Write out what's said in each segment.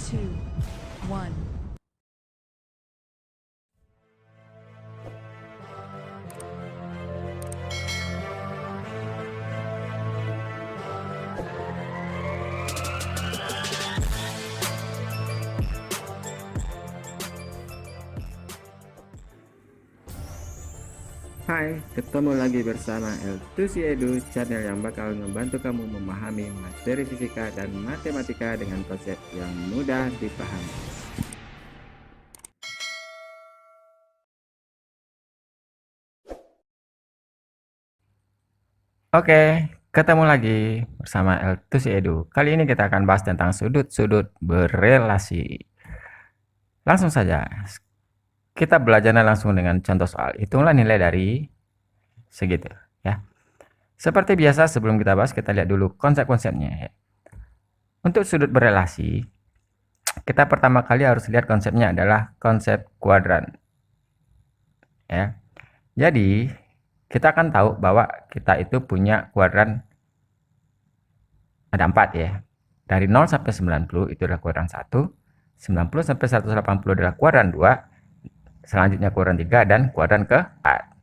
two, one. Hai, ketemu lagi bersama L2C Edu, channel yang bakal membantu kamu memahami materi fisika dan matematika dengan konsep yang mudah dipahami. Oke, ketemu lagi bersama L2C Edu. Kali ini kita akan bahas tentang sudut-sudut berelasi. Langsung saja, kita belajarnya langsung dengan contoh soal. Hitunglah nilai dari segitu, ya. Seperti biasa, sebelum kita bahas, kita lihat dulu konsep-konsepnya, ya. Untuk sudut berelasi, kita pertama kali harus lihat konsepnya adalah konsep kuadran, ya. Jadi kita akan tahu bahwa kita itu punya kuadran ada 4, ya. Dari 0 sampai 90 itu adalah kuadran 1, 90 sampai 180 adalah kuadran 2, selanjutnya kuadran 3 dan kuadran ke-4.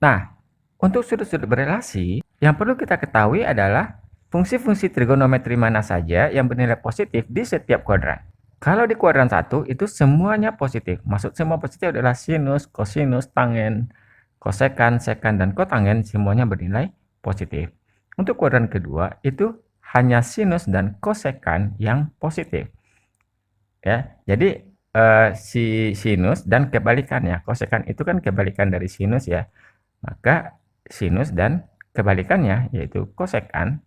Nah, untuk sudut-sudut berelasi, yang perlu kita ketahui adalah fungsi-fungsi trigonometri mana saja yang bernilai positif di setiap kuadran. Kalau di kuadran 1 itu semuanya positif. Maksud semua positif adalah sinus, kosinus, tangen, kosekan, sekan, dan kotangen semuanya bernilai positif. Untuk kuadran kedua itu hanya sinus dan kosekan yang positif. Ya, jadi si sinus dan kebalikannya. Kosekan itu kan kebalikan dari sinus, ya. Maka sinus dan kebalikannya yaitu kosekan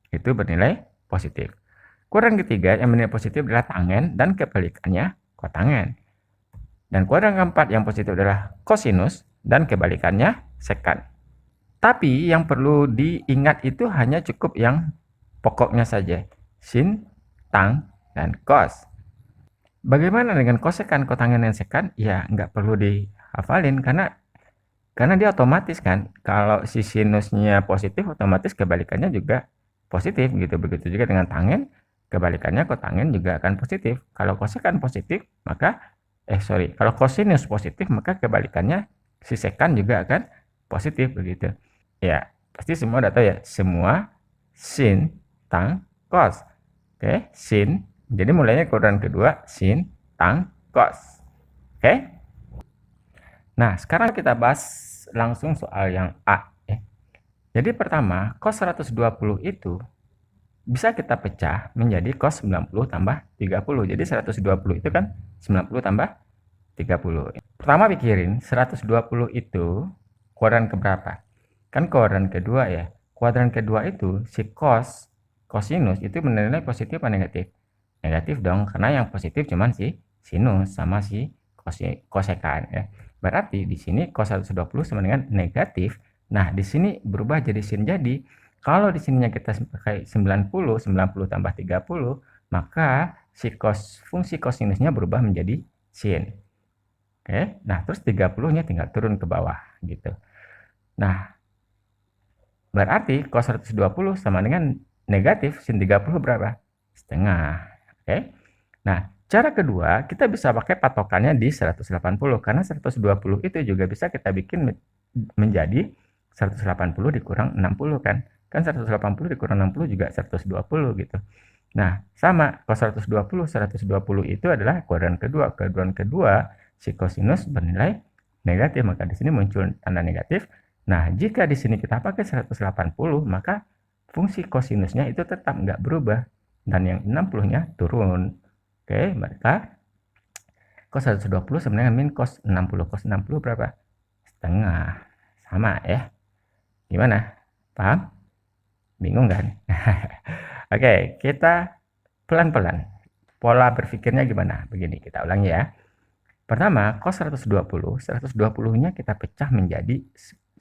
itu bernilai positif. Kuadran ketiga yang bernilai positif adalah tangen dan kebalikannya kotangen. Dan kuadran keempat yang positif adalah kosinus dan kebalikannya sekan. Tapi yang perlu diingat itu hanya cukup yang pokoknya saja. Sin, tang, dan kos. Bagaimana dengan kosekan, kotangen, dan sekan? Ya, nggak perlu dihafalin karena dia otomatis kan. Kalau si sinusnya positif, otomatis kebalikannya juga positif gitu. Begitu juga dengan tangen, kebalikannya kotangen juga akan positif. Kalau kosekan positif, maka kalau kosinus positif, maka kebalikannya si sekan juga akan positif begitu. Ya, pasti semua udah tahu ya. Semua sin, tang, kos. Oke, sin. Jadi mulainya kuadran kedua, sin, tang, kos. Oke? Nah, sekarang kita bahas langsung soal yang A. Ya. Jadi pertama, cos 120 itu bisa kita pecah menjadi cos 90 tambah 30. Jadi 120 itu kan 90 tambah 30. Pertama pikirin, 120 itu kuadran keberapa? Kan kuadran kedua, ya. Kuadran kedua itu si kosinus itu bernilai positif atau negatif? Negatif dong, karena yang positif cuman si sinus sama si kosekan, ya. Berarti di sini cos 120 sama dengan negatif. Nah, di sini berubah jadi sin. Jadi, kalau di sininya kita pakai 90 tambah 30, maka si fungsi kosinusnya berubah menjadi sin. Oke, nah terus 30-nya tinggal turun ke bawah gitu. Nah, berarti cos 120 sama dengan negatif sin 30 berapa? Setengah. Oke. Nah, cara kedua, kita bisa pakai patokannya di 180, karena 120 itu juga bisa kita bikin menjadi 180 dikurang 60 kan. Kan 180 dikurang 60 juga 120 gitu. Nah, sama, cos 120 itu adalah kuadran kedua. Kuadran kedua, si kosinus bernilai negatif, maka di sini muncul tanda negatif. Nah, jika di sini kita pakai 180, maka fungsi kosinusnya itu tetap nggak berubah, dan yang 60-nya turun. Oke, maka cos 120 sebenarnya min cos 60. Cos 60 berapa? Setengah. Sama ya. Gimana? Paham? Bingung kan? Oke, kita pelan-pelan. Pola berpikirnya gimana? Begini, kita ulangi ya. Pertama, cos 120. 120-nya kita pecah menjadi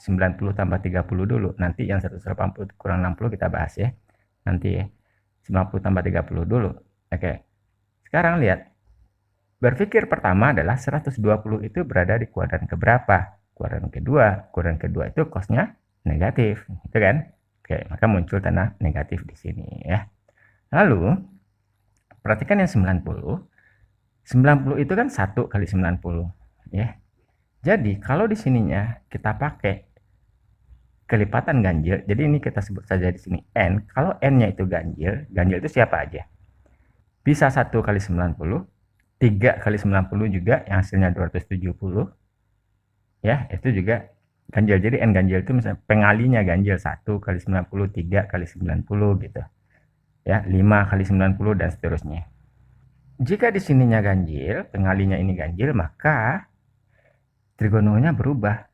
90 tambah 30 dulu. Nanti yang 180 kurang 60 kita bahas ya. Nanti ya. 90 tambah 30 dulu. Oke. Sekarang lihat. Berpikir pertama adalah 120 itu berada di kuadran keberapa? Kuadran kedua. Kuadran kedua itu cosnya negatif, gitu kan? Oke, maka muncul tanda negatif di sini ya. Lalu perhatikan yang 90. 90 itu kan 1 kali 90, ya. Jadi kalau di sininya kita pakai kelipatan ganjil, jadi ini kita sebut saja di sini n. Kalau n-nya itu ganjil, ganjil itu siapa aja? Bisa 1 kali 90, 3 kali 90 juga yang hasilnya 270, ya, itu juga ganjil. Jadi n ganjil itu misalnya pengalinya ganjil 1 kali 90, 3 kali 90 gitu. Ya, 5 kali 90 dan seterusnya. Jika di sininya ganjil, pengalinya ini ganjil, maka trigononya berubah.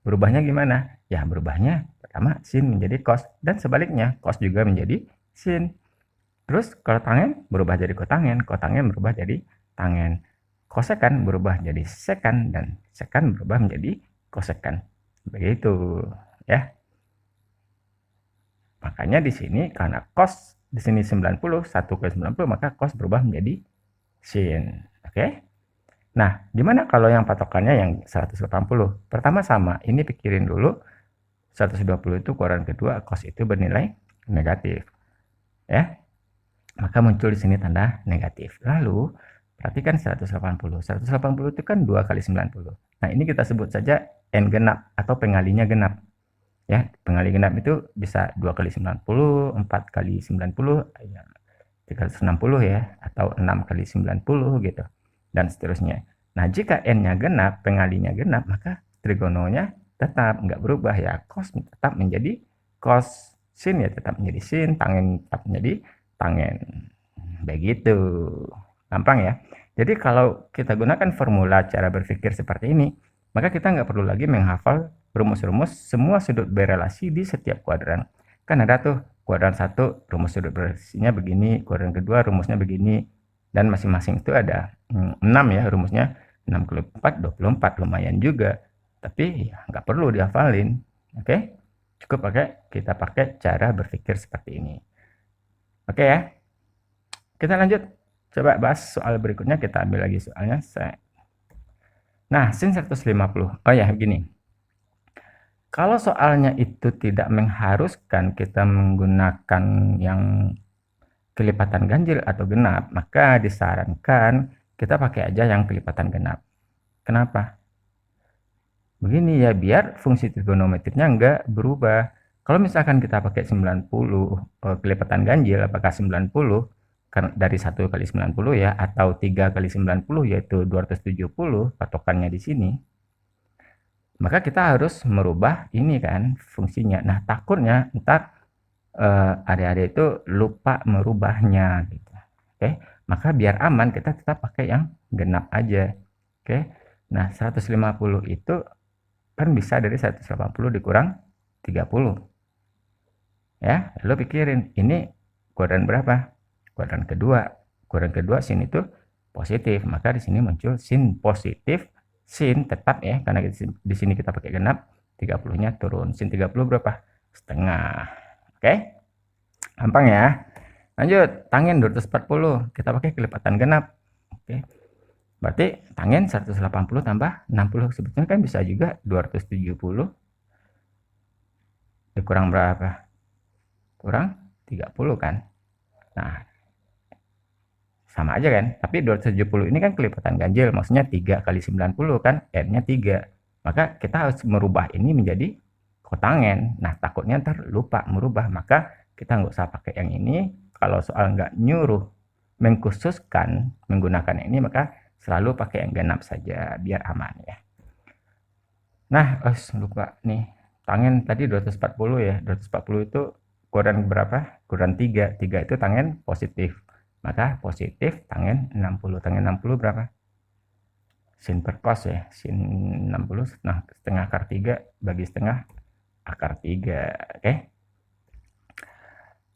Berubahnya gimana? Ya, berubahnya pertama sin menjadi cos dan sebaliknya, cos juga menjadi sin. Terus kalau tangen berubah jadi kotangen, kotangen berubah jadi tangen. Kosekan berubah jadi sekan dan sekan berubah menjadi kosekan. Begitu, ya. Makanya di sini karena cos di sini 90, 1 ke 90, maka cos berubah menjadi sin. Oke? Nah, gimana kalau yang patokannya yang 180? Pertama sama, ini pikirin dulu. 120 itu kuadran kedua, cos itu bernilai negatif. Ya. Maka muncul di sini tanda negatif. Lalu, perhatikan 180. 180 itu kan 2 kali 90. Nah, ini kita sebut saja n genap atau pengalinya genap. Ya, pengali genap itu bisa 2 kali 90, 4 kali 90, ya, 360 ya, atau 6 kali 90 gitu, dan seterusnya. Nah, jika n-nya genap, pengalinya genap, maka trigononya tetap nggak berubah ya, cos tetap menjadi cos, sin ya tetap menjadi sin, tangen tetap menjadi tangen. Begitu. Gampang ya. Jadi kalau kita gunakan formula cara berpikir seperti ini, maka kita nggak perlu lagi menghafal rumus-rumus semua sudut berelasi di setiap kuadran. Kan ada tuh kuadran 1 rumus sudut berelasinya begini, kuadran kedua rumusnya begini, dan masing-masing itu ada 6 ya rumusnya, 6 kali 4, 24, lumayan juga. Tapi ya nggak perlu dihafalin, oke? Cukup kita pakai cara berpikir seperti ini. Oke ya, kita lanjut. Coba bahas soal berikutnya, kita ambil lagi soalnya. Nah, sin 150. Oh ya, begini. Kalau soalnya itu tidak mengharuskan kita menggunakan yang kelipatan ganjil atau genap, maka disarankan kita pakai aja yang kelipatan genap. Kenapa? Begini ya, biar fungsi trigonometrinya nggak berubah. Kalau misalkan kita pakai 90 kelipatan ganjil, apakah 90 dari 1 kali 90 ya, atau 3 kali 90 yaitu 270 patokannya di sini, maka kita harus merubah ini kan fungsinya. Nah, takutnya ntar adik-adik itu lupa merubahnya gitu. Oke, maka biar aman kita tetap pakai yang genap aja. Oke, nah 150 itu kan bisa dari 180 dikurang 30. Ya, lalu pikirin ini kuadran berapa? Kuadran kedua. Kuadran kedua sin itu positif, maka di sini muncul sin positif. Sin tetap ya, karena di sini kita pakai genap, 30-nya turun. Sin 30 berapa? Setengah. Oke? Gampang ya. Lanjut, tangen 240. Kita pakai kelipatan genap. Oke. Berarti tangen 180 tambah 60. Sebetulnya kan bisa juga 270 dikurang berapa? Kurang 30 kan? Nah, sama aja kan, tapi 270 ini kan kelipatan ganjil, maksudnya 3 kali 90 kan, n-nya 3, maka kita harus merubah ini menjadi kotangen. Nah, takutnya ntar lupa merubah, maka kita nggak usah pakai yang ini. Kalau soal nggak nyuruh mengkhususkan menggunakan yang ini, maka selalu pakai yang genap saja biar aman ya. Nah, lupa nih, tangen tadi 240 ya, 240 itu kuadran berapa? Kuadran 3, 3 itu tangen positif. Maka positif tangen 60. Tangen 60 berapa? Sin per cos ya. Sin 60. Nah, setengah akar 3 bagi setengah akar 3. Oke.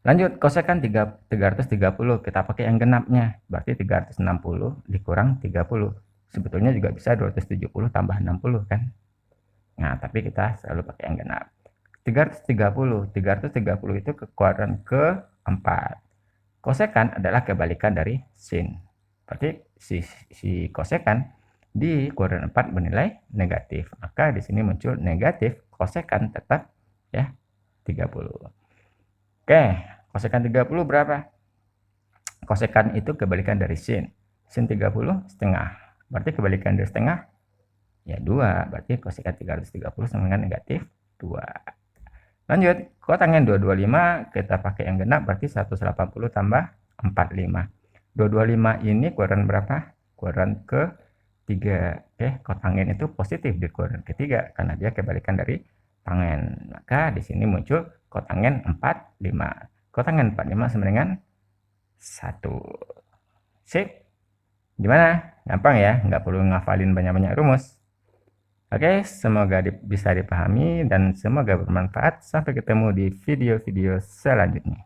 Lanjut, kosekan 330. Kita pakai yang genapnya. Berarti 360 dikurang 30. Sebetulnya juga bisa 270 tambah 60 kan. Nah, tapi kita selalu pakai yang genap. 330. 330 itu ke kuadran keempat. Kosekan adalah kebalikan dari sin. Berarti si kosekan di kuadran 4 bernilai negatif. Maka di sini muncul negatif kosekan tetap ya 30. Oke, kosekan 30 berapa? Kosekan itu kebalikan dari sin. Sin 30 setengah. Berarti kebalikan dari setengah ya 2. Berarti kosekan 330 sama dengan negatif 2. Lanjut, kotangen 225 kita pakai yang genap berarti 180 tambah 45. 225 ini kuadran berapa? Kuadran ke-3. Oke, kotangen itu positif di kuadran ke-3 karena dia kebalikan dari tangen. Maka di sini muncul kotangen 45. Kotangen 45 sama dengan 1. Sip. Gimana? Gampang ya, nggak perlu ngafalin banyak-banyak rumus. Oke, semoga bisa dipahami dan semoga bermanfaat. Sampai ketemu di video-video selanjutnya.